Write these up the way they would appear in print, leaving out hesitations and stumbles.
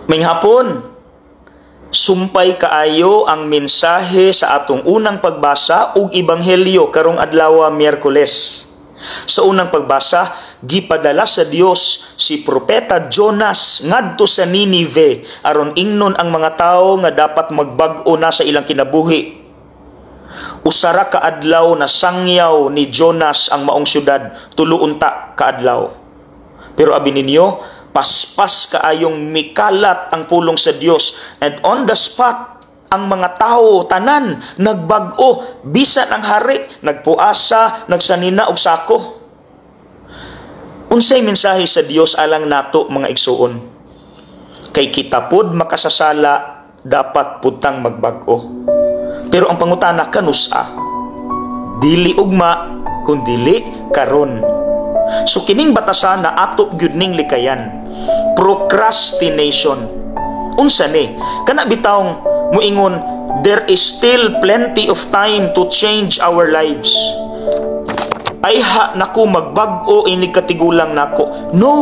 Minghapon, sumpay kaayo ang mensahe sa atong unang pagbasa ug ebanghelyo karong adlaw Miyerkules. Sa unang pagbasa, gipadala sa Dios si propeta Jonas ngadto sa Ninive aron ingnon ang mga tawo nga dapat magbag-o na sa ilang kinabuhi. Usara ka adlaw na sangyaw ni Jonas ang maong syudad, 3 unta ka adlaw. Pero abi ninyo, paspas kaayong mikalat ang pulong sa Dios, and on the spot ang mga tao tanan nagbag-o, bisan ang hari nagpuasa, nagsanina og sako. Unsay mensahe sa Dios alang nato mga igsuon? Kay kita pod makasasala, dapat putang magbag-o. Pero ang pangutana kanusa? Dili ugma kun dili karon. So kining batasan na ato gyud ning likayan. Procrastination. Unsa ni? Kana bitawng muingon, there is still plenty of time to change our lives. Ay naku magbag-o ini katigulang nako. No,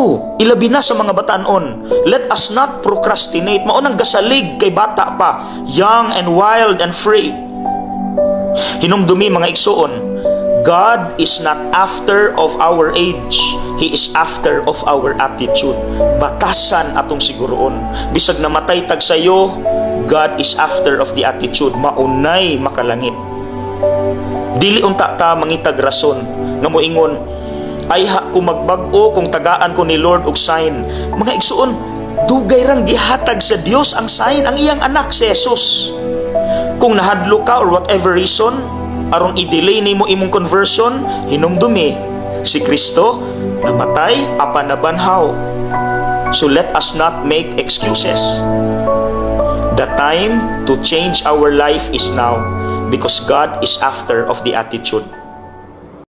ilabi na sa mga batanon. Let us not procrastinate. Maunang gasalig kay bata pa, young and wild and free. Hinumdumi mga igsuon, God is not after of our age. He is after of our attitude. Batasan atong siguroon. Bisag namatay tag sayo, God is after of the attitude. Maunay makalangit. Dili unta ta mangitag rason nga moingon, ay ko magbag-o kung tagaan ko ni Lord og sign. Mga igsuon, dugay rang gihatag sa Dios ang sign, ang iyang anak si Jesus. Kung nahadlo ka or whatever reason, aron i-delay nimo imong conversion, hinumdumi si Kristo namatay apan nabanhaw. So let us not make excuses. The time to change our life is now, because God is after of the attitude.